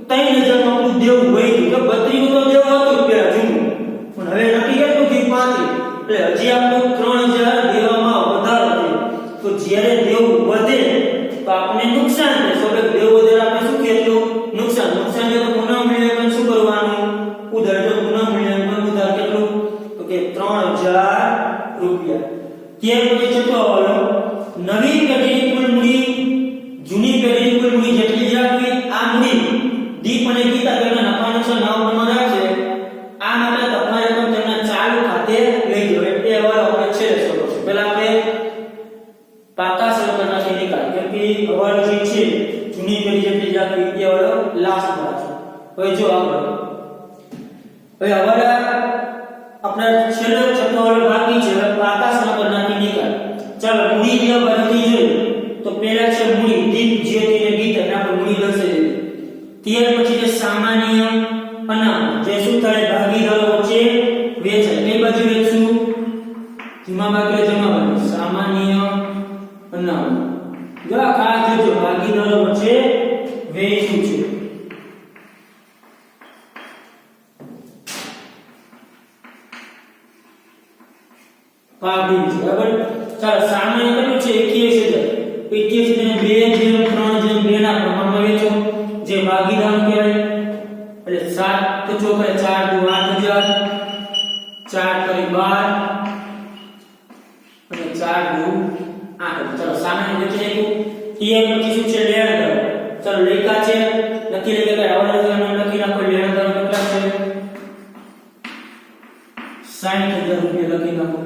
3,000 માં આપણું દેવું વધ્યું કે 32 નું તો દેવું હતું પેલા જૂનું પણ હવે નક્કી કેટલું થયું 35 એટલે હજી આપણું 3,000 દેવામાં વધારો થયો તો જ્યારે દેવું વધે તો આપણે નુકસાન થાય તો કે દેવું વધે આપણે શું કેટલું નુકસાન છે તો પુનઃ મૂલ્યાંકન શું કરવાનું ઉધાર તો પુનઃ મૂલ્યાંકન ઉધાર કેટલું તો કે 3,000 રૂપિયા ત્યાર પછી છઠ્ઠો હવાલો નવી પેઢીની કુલ મૂડી જૂની પેઢીની કુલ મૂડી જેટલી રાખવી આ મૂડી દીપ અને ગીતા તેના નફા નુકસાન નવા પ્રમાણ રાખશે આ માટે તમારે પણ તેમના ચાલુ ખાતે લઈ જવો એટલે હવાલો આપણે છેલ્લે શરૂ છે પહેલા આપણે પાકા સરકારના છે નિકાલ કેમ કે હવાલો જે છે જૂની પેઢી જેટલી રાખવી એ હવાલો લાસ્ટ માં છે હવે જો આપણે હવે હવાલો આપણે છેલ્લો છઠ્ઠો હવાલો બાકી છે પાકા સરકારના નિકાલ ચાલો મૂડી જે બનતી જોઈએ તો પહેલા છે મૂડી દીપ જ્યોતિ અને ગીતા આપણે મૂડી દર્શાવી ત્યાર પછી જે સામાન્ય અનામ જે શું થાય ભાગીદારો વચ્ચે વેચાય એ બાજુ વેચશું ધીમા ભાગે જમા ભાગે સામાન્ય અનામ જો ખાસ જોજો ભાગીદારો વચ્ચે વેચવું છે ભાગી બરાબર ચાલો સામાન્ય કેટલું છે 81,000 ને 2/3/2 ના પ્રમાણમાં વેચો જે ભાગીદાર કહેવાય એટલે 7 તો ચોકરે 4 દુ 8,000 4 કરી 12 અને 4 દુ 8 ચાલો સામાન્ય વેચી નાખ્યું એ પછી શું છે લેણદાર ચાલો લેખા છે લખી લઈએ કે આવડતું નામ લખી નાખો લેણદાર કેટલા છે 60,000 રૂપિયા લખી નાખો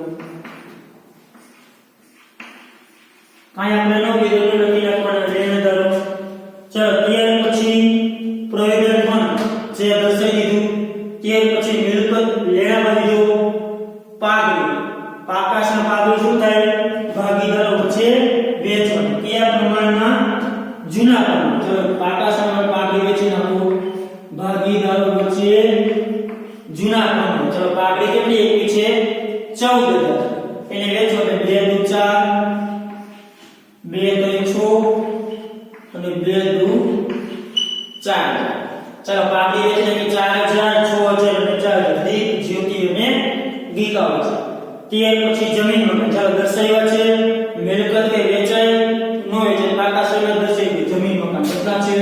કાઈ આપણે નો કીધું લખી નાખવાના લેણદારો ચાલો ત્યાર પછી પ્રોવિડન્ટ ફંડ જે દર્શાવી દીધું ત્યાર પછી મિલકત લેણા બાજુ પાગડી પાકાશના પાગડી શું થાય ભાગીદારો વચ્ચે વેચવાનું કયા પ્રમાણમાં જૂના પ્રમાણ ચાલો પાકાશના પાગડી વેચી નાખો ભાગીદારો વચ્ચે જૂના પ્રમાણ ચાલો પાગડી કેટલી એકી છે 14,000 એને વેચો એટલે 2 દુ 4 2 3 6 અને 2 દુ 4 ચાલો પાગડી વેચને કે 4,000 6,000 અને 4,000 દીપ જ્યોતિ અને ગીતા છે ત્યાર પછી જમીન મકાન ચાલો દર્શાવ્યા છે મિલકત કે વેચાય નો વેચાય પાકા સર્વે દર્શાવી જમીન મકાન કેટલા છે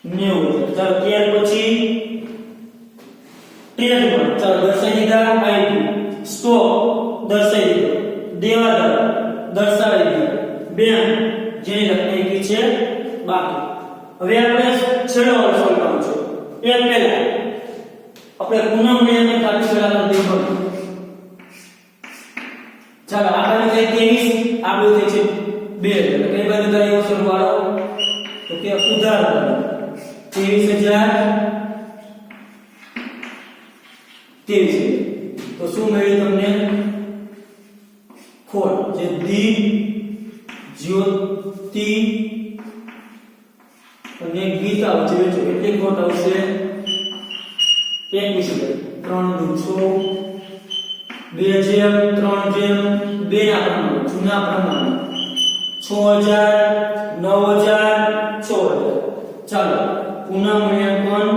2,90,000 ચાલો ત્યાર પછી ટ્રેડમાર્ક ચાલો દર્શાવી દીધા આઈપી સ્ટોક દર્શાવી દીધો દેવાદાર દર્શાવી દીધો બેંક જેની રકમ એકી છે બાકી હવે આપણે છેલ્લો વાળો સોલ્વ કરવાનો છે એ પહેલા આપણે પુનઃ મૂલ્યાંકન ખાતે પહેલા દેવું ચાલો આ બાજુ થાય 23 આ બાજુ થાય છે 2 એટલે કઈ બાજુ થાય એવો સરવાળો તો કે ઉધાર 23,000 તો શું મળ્યું તમને ખોટ જે દીપ જ્યોતિ અને ગીતા વચ્ચે વેચો કેટલી ખોટ આવશે 21,000 3 દુ 6 2/3/2 ના પ્રમાણ જૂના પ્રમાણ 6,000 9,000 16,000 ચાલો પુનઃ મૂલ્યાંકન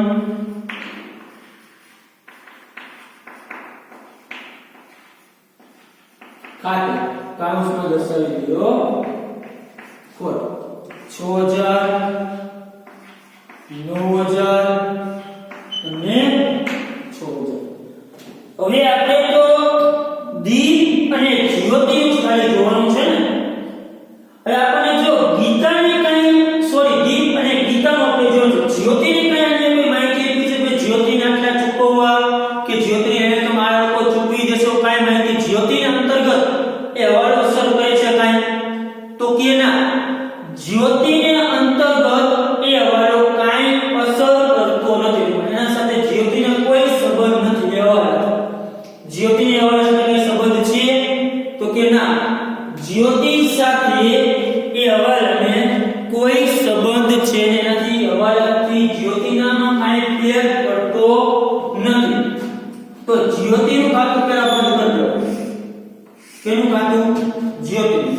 ખાતે કાઉન્સમાં દર્શાવી દીધો ખોટ 6,000 9,000 અને 16,000 હવે આપણે તો દીપ અને જ્યોતિ ખાલી જોવાનું છે ને હવે આપણે જો ગીતાની કઈ સોરી દીપ અને ગીતાનો આપણે જોવાનું જ્યોતિની કઈ અન્ય કોઈ માહિતી આપી છે કે જ્યોતિને આટલા ચૂકવવા કે જ્યોતિને હવે તો મારા લોકો ચૂકવી દેશો કઈ માહિતી જ્યોતિના અંતર્ગત એ હવાલો અસર કરે છે કઈ તો કે ના જ્યોતિને અંતર્ગત એ હવાલો કઈ અસર કરતો નથી એના સાથે જ્યોતિનો કોઈ સંબંધ નથી વ્યવહાર જ્યોતિની હવાલો સાથે કઈ સંબંધ છે તો કે ના જ્યોતિ તો જ્યોતિનું ખાતું પહેલા બંધ કરી દો. કેનું ખાતું? જ્યોતિનું.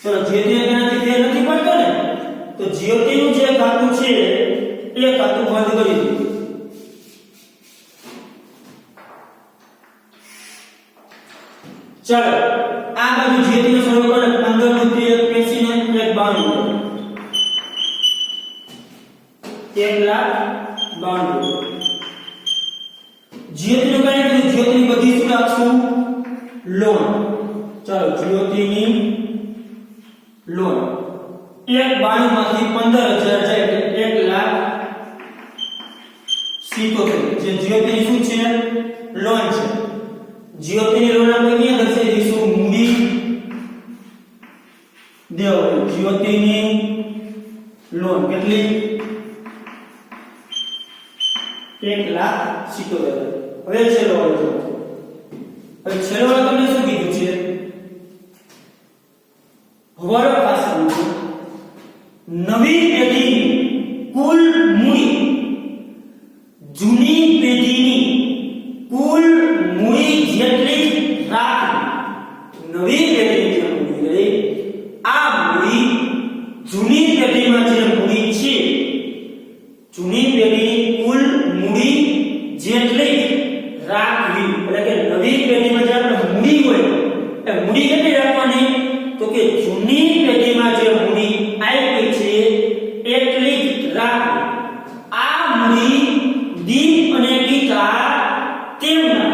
ચલો જ્યોતિને તેનાથી ફેર નથી પડતો ને, તો જ્યોતિનું જે ખાતું છે એ ખાતું બંધ કરી દો. ચલો આ બાજુ જ્યોતિનો સરવાળો 15 રૂપિયા 80 ને 192 1,92,000. જ્યોતિનું કઈ રીતે? જ્યોતિની બધી શું રાખશું? લોન. ચલો જ્યોતિની લોન 1,92,000 માંથી 15,000 જાય એટલે 1,70,000. જે જ્યોતિની શું છે? લોન છે. જ્યોતિની લોન આપણે ક્યાં દર્શાવી દઈશું? મૂડી દેવા. જ્યોતિની લોન કેટલી? 1,70,000. હવે છેલ્લો વાળો જો. હવે છેલ્લો વાળો તમને શું કીધું છે? હવાલો ખાસ સમજો. નવી પેઢીની કુલ મૂડી જૂની પેઢીની કુલ મૂડી જેટલી રાખવી. નવી પેઢીની જે મૂડી રહી, આ મૂડી જૂની પેઢીમાં જે મૂડી છે, જૂની પેઢીની કુલ મૂડી જેટલી રાખવી. એટલે કે નવી પેઢીમાં જે આપણે મૂડી હોય એ મૂડી કેટલી રાખવાની? તો કે જૂની પેઢીમાં જે મૂડી આવી છે એટલી જ રાખવી. આ મૂડી દીપ અને ગીતા તેમના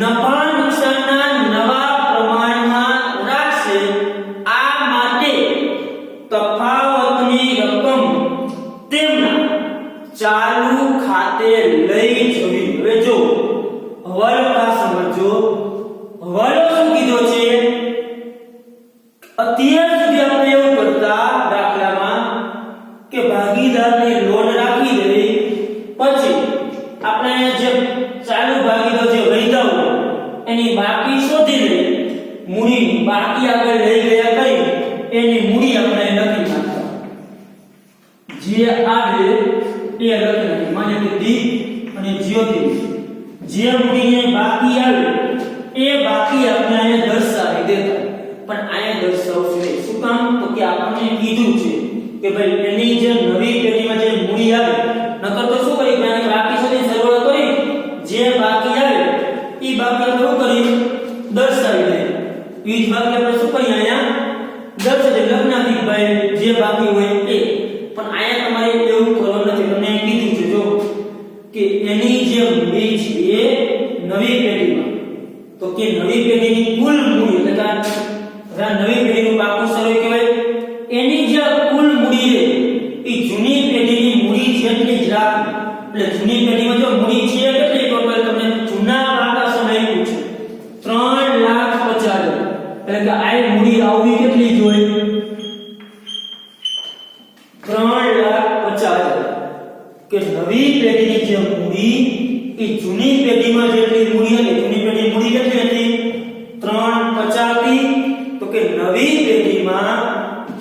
નફા નુકસાનના નવા પ્રમાણમાં રાખશે. આ માટે તફાવતની રકમ તેમના ચાલુ ખાતે લઈ જવી. હવે જો હવાલો ખાસ સમજો. હવાલો શું કીધો છે? અત્યાર સુધી આપણે એવું કરતા દાખલામાં કે ભાગીદારને લોન રાખી દેવી, પછી આપણે જે ચાલુ ભાગીદાર જે વૈધા હોય એની બાકી શોધી લઈ, મૂડી બાકી આગળ લઈ ગયા કરી એની મૂડી આપણે લખી નાખતા. જે આવે એ લખી નાખી. માને કે દીપ અને જ્યોતિ જે મૂડીને બાકી આવે એ બાકી આપણે અહીંયા દર્શાવી દેતા. પણ અહીંયા દર્શાવશું નહીં. શું કામ? તો કે આપણને કીધું છે કે ભાઈ એની જે નવી પેઢીમાં જે મૂડી આવે, નકર તો શું કરી કે બાકી સુધી સરવાળો કરી જે બાકી આવે એ બાકી આપણે શું કરી દર્શાવી દે. એ જ બાકી આપણે શું કરી અહીંયા દર્શાવી લખનાથી ભાઈ જે બાકી હોય એ. પણ અહીંયા તમારે એવું કરવાનું નથી. તમને કીધું છે જો કે એની જે મૂડી છે એ નવી પેઢીમાં, તો કે નવી પેઢીની કુલ મૂડી એટલે કે નવી પેઢીનું પાકું સરવાળો કહેવાય. એની જે કુલ મૂડી છે એ જૂની પેઢીની મૂડી જેટલી જ રાખવી. એટલે જૂની પેઢીમાં જો મૂડી છે કેટલી ટોટલ તમને જૂના પાકા સમયનું છે 3,50,000. એટલે કે આ મૂડી આવવી કેટલી જોઈએ? 3,50,000. કે નવી પેઢીની જે મૂડી એ જૂની પેઢીમાં જેટલી મૂડી હતી, જૂની પેઢીની મૂડી કેટલી હતી? 3,50,000 હતી. તો કે નવી પેઢીમાં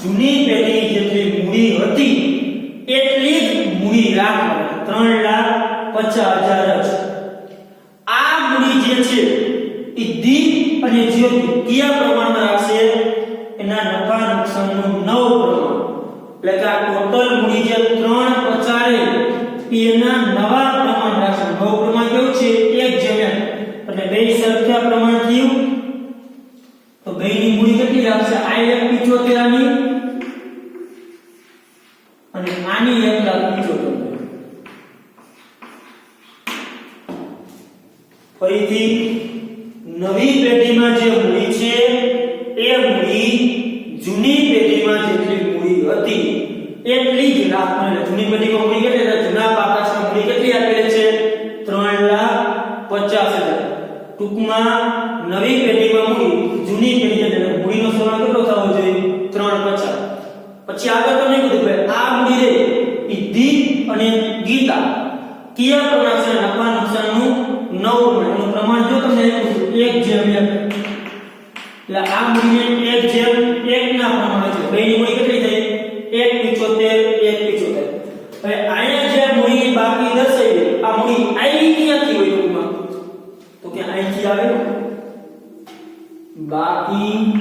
જૂની પેઢીની જેટલી મૂડી હતી એટલી જ મૂડી રાખવાની. 3,50,000 જ. આ મૂડી જે છે એ દીપ અને જ્યોતિ કયા પ્રમાણમાં રાખશે? એના નફા નુકસાનનું 9 પ્રમાણ. એટલે કે આ ટોટલ મૂડી જે 3,50,000 એના નવા પ્રમાણ રાખશે. 9 પ્રમાણ કેવું છે? 1:1. એટલે બે સરખા પ્રમાણ થયું તો બેની મૂડી કેટલી રાખશે? આ 1,75,000 આની અને આની 1,75,000. ફરીથી નવી પેઢીમાં જે મૂડી છે એ મૂડી જૂની પેઢીમાં જેટલી મૂડી હતી એટલી જ રાખવાની. જૂની પેઢીમાં મૂડી કેટલી છે? જૂના પાકામાં મૂડી કેટલી આપેલી છે? 3,50,000. ટૂંકમાં નવી પેઢીમાં મૂડી જૂની પેઢી એટલે મૂડીનો સરવાળો કેટલો થવો જોઈએ? 3,50,000. પછી આગળ તમને કીધું ભાઈ આ મૂડી રે એ દીપ અને ગીતા કયા પ્રમાણ છે? નફા નુકસાનનું 9 પ્રમાણ. એનું પ્રમાણ જો તમને 1:1. એટલે આ મૂડીને 1:1 ના પ્રમાણે છે. બેની મૂડી કેટલી થઈ? 1,75,1,75. હવે અહીંયા જે મૂડી બાકી દર્શાવી આ મૂડી આવી ક્યાંથી હોય? ટૂંકમાં બાકી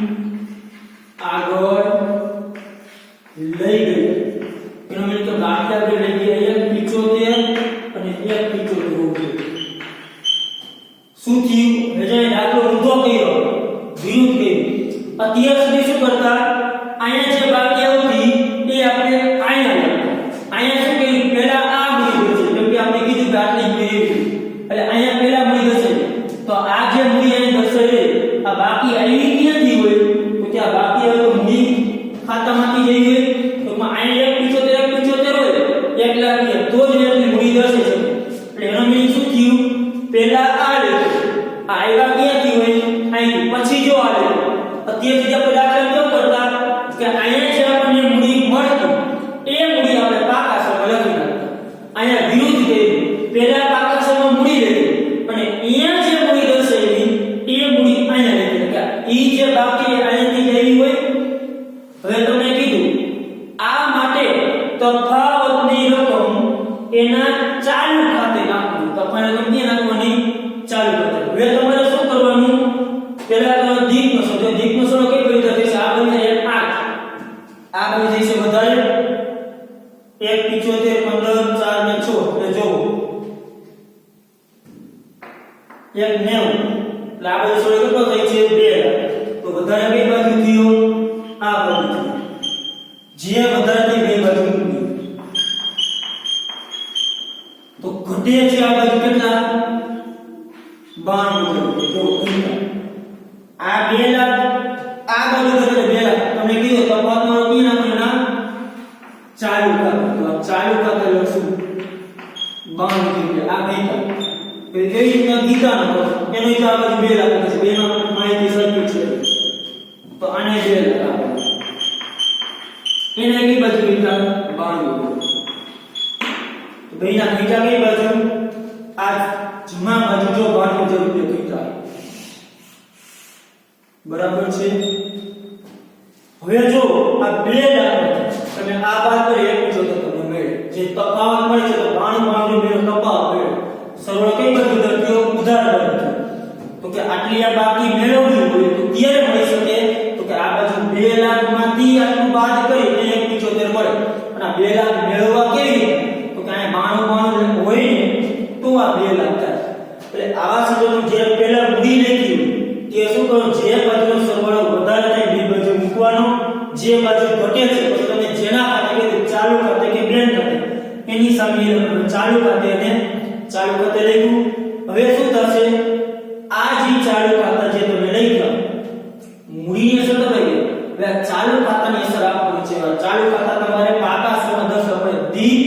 આગળ લઈ ગઈ એનો મતલબ કે બાકી આગળ લઈ ગયા 175 અને 175 શું થયું હજે દાખલો ઊંધો કર્યો વિરુદ્ધ કર્યું અત્યાર સુધી શું કરતા અહીંયા જે બાકી આવતી એ આપણે અહીંયા શું કર્યું પહેલા આ મૂડી છે કેમ કે આપણે કીધું કે આટલી મૂડી એટલે અહીંયા પહેલા મૂડી હશે તો આ જે મૂડી અહીં દર્શાવે આ બાકી આવી ક્યાંથી હોય તો કે આ બાકી આવે તો મૂડી ખાતામાંથી જઈ હોય તો અહીંયા 175 હોય 1 લાખ તો જ એની મૂડી દર્શાવે છે એટલે એનો મીનિંગ શું થયું પહેલા આ લેતો આ આવ્યા ક્યાંથી હોય અહીં પછી જો આ લેતો અત્યાર સુધી આપણે દાખલા કેમ કરતા કે અહીંયા જે આપણને મૂડી મળતી એ મૂડી આપણે પાકા સમમાં લખી નાખતા અહીંયા વિરુદ્ધ કર્યું પહેલા પાકા સમમાં મૂડી લેતી અને અહીંયા જે મૂડી દર્શાવી એ મૂડી અહીંયા લેતી કે ઈ જે બાકી અહીંયાથી લેવી હોય હવે તમને કીધું આ માટે તફાવતની રકમ એના ચાલુ ખાતે નાખવું તફાવત રકમ ક્યાં નાખવાની ચાલુ ખાતે હવે તમારે શું કરવાનું પહેલા તો દીપનો શોધો કઈ રીતે થશે આ બની જાય 8 આ બની જશે વધારે 1 75 15 4 ને 6 એટલે જો 1 90 એટલે આ બધું સોળે કેટલો થાય છે 2 તો વધારે કઈ બાજુ થયો આ બાજુ જે વધારે થઈ બે બાજુ તો ઘટે છે આ બાજુ કેટલા 92 જો આ 2 લાખ આ બાજુ ઘટે 2 લાખ તમને કીધું તફાવતનો કી નાખવાના ચાલુ ખાતે તો ચાલુ ખાતે લખશું 92 આ ગીતા તો એવી રીતના ગીતા નો એનો જ આ બાજુ 2 લાખ છે 2 માં માહિતી સરખી છે તો આને 2 લાખ આપો એના કઈ બાજુ ગીતા 92 તો બેના ગીતા કઈ બાજુ આ જમા બાજુ જો 92 રૂપિયા ગીતા બરાબર છે હવે જો આ 2 લાખ તમે આ બાદ પર 175 તમને મળે જે તફાવત મળે છે તો 92 નો તફાવત મળે સરળ કઈ બાજુ દર્યો ઉધાર બાજુ તો કે આટલી આ બાકી મેળવવી હોય તો ક્યારે મળી શકે તો કે આ બાજુ 2 લાખ માંથી આટલું બાદ કરી અને 175 મળે અને આ 2 લાખ મેળવવા કેવી તો કે આ 92 હોય ને તો આ 2 લાખ થાય એટલે આવા સંજોગોમાં જે પહેલા મૂડી લેતી કે શું કરો જે બાજુનો સરવાળો વધારે થાય બે બાજુ મૂકવાનો જે બાજુ ઘટે છે પછી તમે જેના ખાતે કે ચાલુ ખાતે કે બેંક ખાતે એની સામે ચાલુ ખાતે અને ચાલુ ખાતે લખ્યું હવે શું થશે આ જે ચાલુ ખાતા જે તમે લખ્યા મૂડીની અસર તો થઈ હવે ચાલુ ખાતાની અસર આપવાની છે ચાલુ ખાતા તમારે પાકા સમમાં દર્શાવવા પડે દી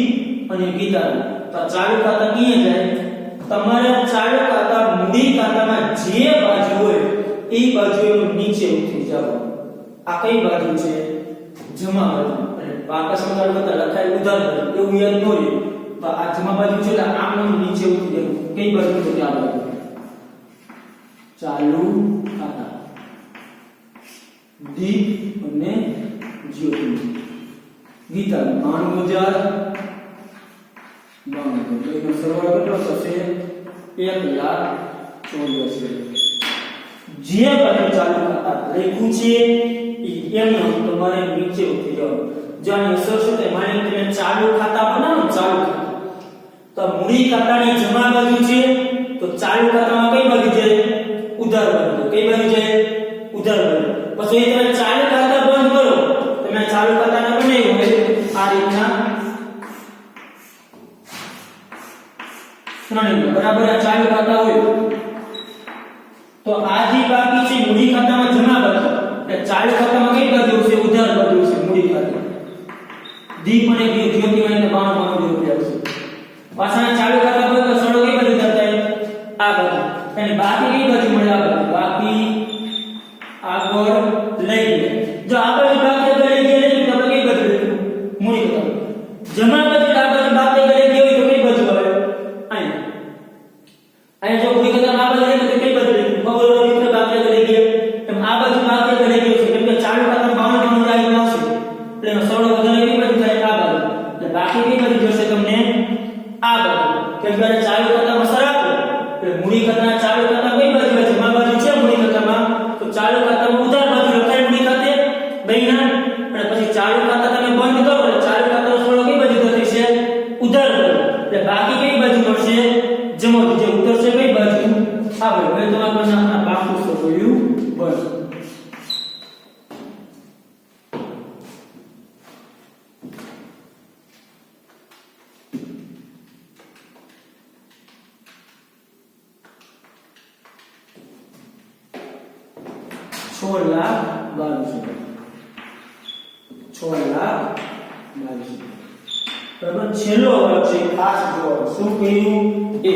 અને ગીતા તો ચાલુ ખાતા ક્યાં જાય તમારે ચાલુ ખાતા મૂડી ખાતામાં જે બાજુ હોય એ બાજુ નીચે ઉતરી જાવ આ કઈ બાજુ છે જમા બાજુ અને પાકા સમમાં કરતા લખાય ઉધાર એવું યાદ ન હોય તો આ જમા બાજુ છે એટલે આમ નીચે ઉતરી જવું કઈ બાજુ તો આ બાજુ ચાલુ ખાતા દીપ અને જ્યોતિ ગીતા 92000 એનો સરવાળો કેટલો થશે 1,84,000 જે બાજુ ચાલુ ખાતા લખ્યું છે એનો તમારે નીચે ઉતરી જવાનું જાની અસર શું થાય માની તમે ચાલુ ખાતા બનાવો ચાલુ ખાતા તો મૂડી ખાતાની જમા બાજુ છે તો ચાલુ ખાતામાં કઈ બાજુ છે ઉધાર બાજુ કઈ બાજુ છે ઉધાર બાજુ પછી તમે ચાલુ ખાતા બંધ કરો તમે ચાલુ ખાતાને બનાવ્યું હોય આ રીતના ત્રણેય બરાબર આ ચાલુ ખાતા હોય તો આ જે બાકી છે મૂડી ખાતામાં જમા બાજુ એટલે ચાલુ ખાતામાં કઈ બાજુ છે ઉધાર બાજુ છે મૂડી ખાતા દીપ અને જ્યોતિ વાળીને 92 રૂપિયા છે પાછા ચાલુ ખાતા પર સડો કઈ બાજુ થતા આ બાજુ અને બાકી કઈ બાજુ મળે આ બાજુ બાકી આગળ લઈ લે જો આ બાજુ બાકી લઈ ગયા તો તમે કઈ બાજુ મૂડી ખાતા જમા બાજુ આ બાજુ બાકી લઈ ગયો તો કઈ બાજુ આવે અહીંયા જો મૂડી ખાતા આ બાજુ લઈ તો કઈ બાજુ ખબર મિત્ર બાકી લઈ ગયા એમ આ બાજુ બાકી લઈ ગયો છે કેમ કે ચાલુ ખાતા 92 આવી આવશે એટલે એનો સડો વધારે કઈ બાજુ થાય આ બાજુ એટલે બાકી કઈ બાજુ જશે તમને આ બાજુ કેમ કે ચાલુ ખાતામાં સર આપો એટલે મૂડી ખાતાના ચાલુ ખાતા કઈ બાજુ છે જમા બાજુ છે મૂડી ખાતામાં તો ચાલુ ખાતા જે ઉતરશે કઈ બાજુ આ બાજુ હવે તો આપણને આપણા પાકું સોલ્યુશન બસ બરાબર છેલ્લો વર્ગ છે ખાસ જોવો શું કહ્યું એ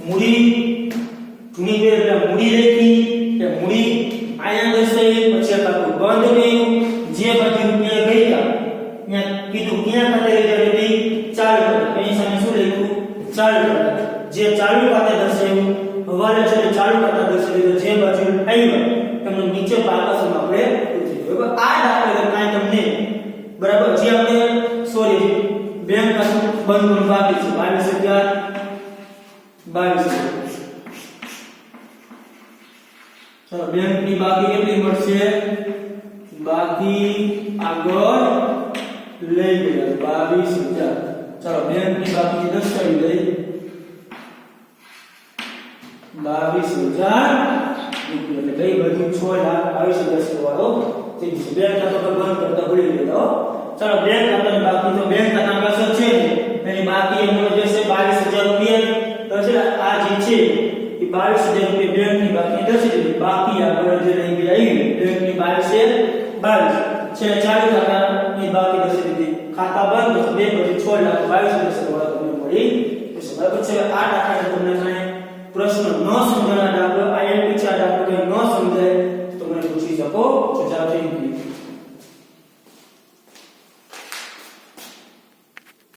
મૂડી જૂની બે એટલે મૂડી લખી કે મૂડી આયા દર્શાવી પછી આપણું બંધ ગયું જે બાજુ રૂપિયા ગયા ત્યાં કીધું ક્યાં ખાતે રહી ચાલુ ખાતે એની સામે શું લખ્યું ચાલુ ખાતે જે ચાલુ ખાતે દર્શાવ્યું હવાલે છે ચાલુ ખાતે દર્શાવ્યું જે બાજુ આવ્યા તમને નીચે પાકસમાં આપણે પૂછી બરાબર આ દાખલા કાંઈ તમને બરાબર જે આપણે સોરી બેંક ખાતું બંધ કરવું બાકી છે 22,000 ચલો બેંક ની બાકી કેટલી મળશે બાકી આગળ લઈ ગયા 22,000 ચલો બેંક ની બાકી દર્શાવી દઈ 22,000 એટલે કઈ બધું 6,22,000 વાળો બેંક ખાતું બંધ કરતા ભૂલી ગયા ચલો બેંક ખાતાની બાકી તો બેંક ખાતા પાસે છે એની બાકી એમ જશે 22,000 રૂપિયા તો છે આ જે છે એ 22,000 રૂપિયા બેંકની બાકી દર્શાવી બાકી આગળ જે રહી ગઈ આવી બેંકની 22 છે ચાલુ ખાતાની બાકી દર્શાવી દીધી ખાતા બંધ બે પછી 6,22,000